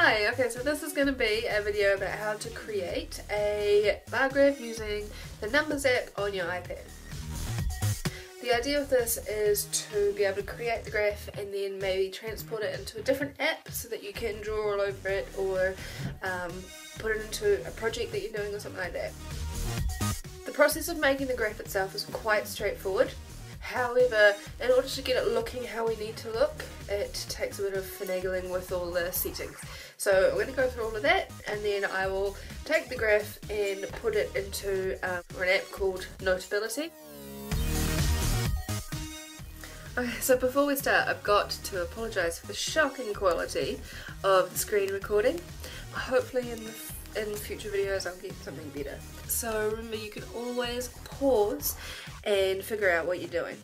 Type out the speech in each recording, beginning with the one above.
Hi, okay, so this is going to be a video about how to create a bar graph using the Numbers app on your iPad. The idea of this is to be able to create the graph and then maybe transport it into a different app so that you can draw all over it, or put it into a project that you're doing or something like that. The process of making the graph itself is quite straightforward. However, in order to get it looking how we need to look, it takes a bit of finagling with all the settings. So I'm going to go through all of that, and then I will take the graph and put it into an app called Notability. Okay, so before we start, I've got to apologise for the shocking quality of the screen recording. Hopefully in future videos I'll get something better. So remember, you can always pause and figure out what you're doing.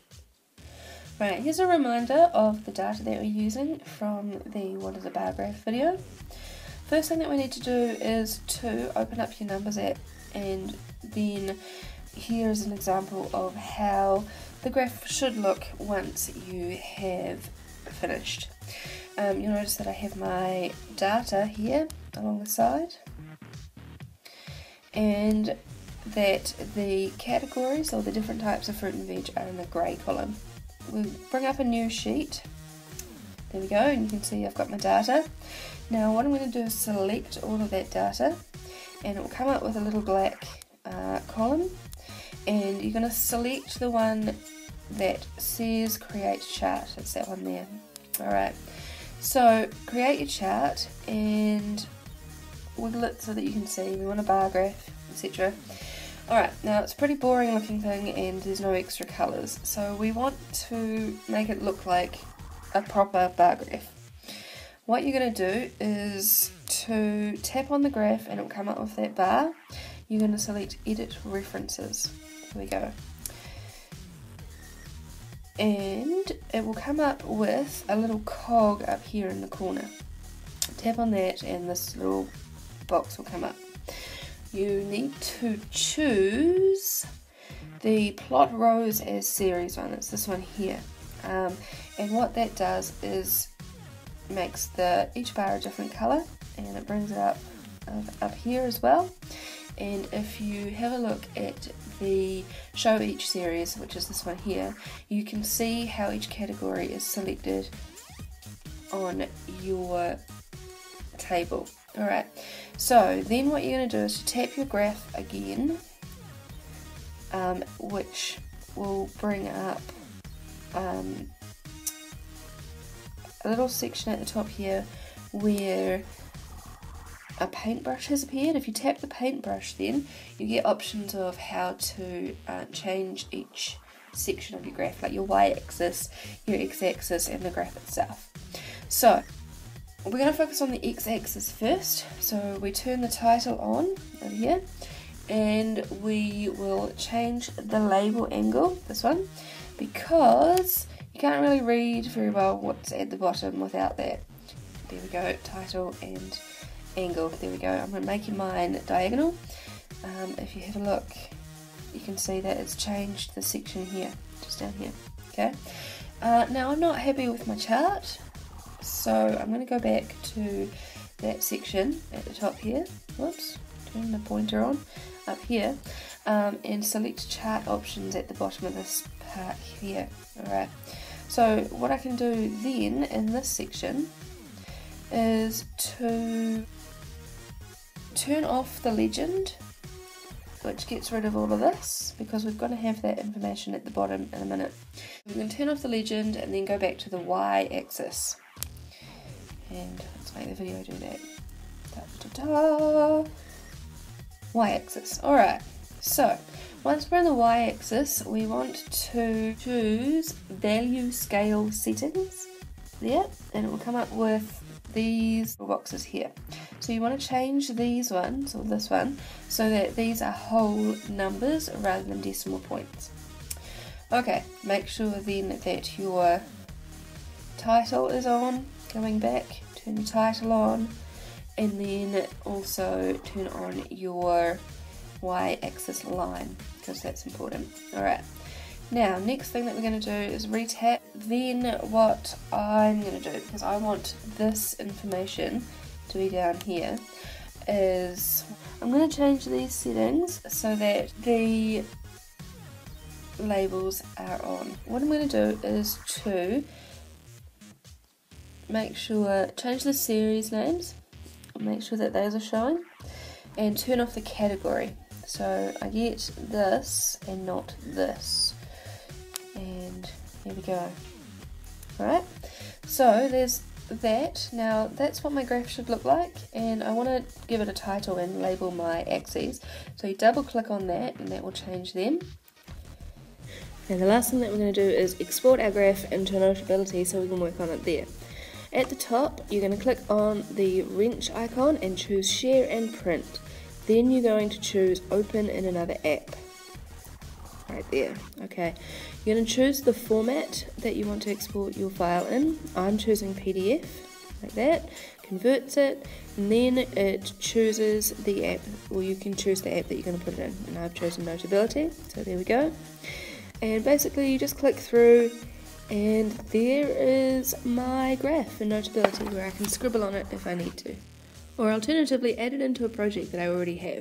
Right, here's a reminder of the data that we're using from the What is a Bar Graph video. First thing that we need to do is to open up your Numbers app, and then here's an example of how the graph should look once you have finished. You'll notice that I have my data here along the side, and that the categories, or the different types of fruit and veg, are in the grey column. We'll bring up a new sheet. There we go, and you can see I've got my data. Now what I'm going to do is select all of that data, and it will come up with a little black column, and you're going to select the one that says create chart. It's that one there. Alright, so create your chart and wiggle it so that you can see we want a bar graph, etc. Alright, now it's a pretty boring looking thing and there's no extra colours, so we want to make it look like a proper bar graph. What you're going to do is to tap on the graph and it will come up with that bar. You're going to select edit references. Here we go. And it will come up with a little cog up here in the corner. Tap on that and this little box will come up. You need to choose the plot rows as series one. It's this one here. And what that does is makes each bar a different colour, and it brings it up here as well. And if you have a look at the show each series, which is this one here, you can see how each category is selected on your table. Alright, so then what you're going to do is to tap your graph again, which will bring up a little section at the top here where a paintbrush has appeared. If you tap the paintbrush, then you get options of how to change each section of your graph, like your y-axis, your x-axis, and the graph itself. So we're going to focus on the x-axis first. So we turn the title on over here, and we will change the label angle, this one, because you can't really read very well what's at the bottom without that. There we go, title and angle. There we go. I'm making mine diagonal. If you have a look, you can see that it's changed the section here, just down here. Okay. Now I'm not happy with my chart, so I'm going to go back to that section at the top here. Whoops, turn the pointer on up here, and select chart options at the bottom of this part here. Alright, so what I can do then in this section is to turn off the legend, which gets rid of all of this, because we're going to have that information at the bottom in a minute. We can turn off the legend and then go back to the y-axis. And let's make the video do that. Da, da, da. Y-axis. Alright, so once we're on the y-axis, we want to choose value scale settings there, and it will come up with these boxes here. So you want to change these ones, or this one, so that these are whole numbers rather than decimal points. Okay, make sure then that your title is on, coming back, turn your title on, and then also turn on your y-axis line, because that's important. Alright, now next thing that we're going to do is retap. Then what I'm going to do, because I want this information to be down here is I'm going to change these settings so that the labels are on. What I'm going to do is to change the series names, make sure that those are showing, and turn off the category. So I get this and not this. And here we go. Alright, so there's that. Now that's what my graph should look like, and I want to give it a title and label my axes. So you double click on that and that will change them. And the last thing that we're going to do is export our graph into Notability so we can work on it there. At the top you're going to click on the wrench icon and choose share and print. Then you're going to choose open in another app. Right there. Okay. You're going to choose the format that you want to export your file in. I'm choosing PDF, like that. Converts it, and then it chooses the app, or you can choose the app that you're going to put it in. And I've chosen Notability, so there we go. And basically you just click through, and there is my graph in Notability where I can scribble on it if I need to. Or alternatively add it into a project that I already have.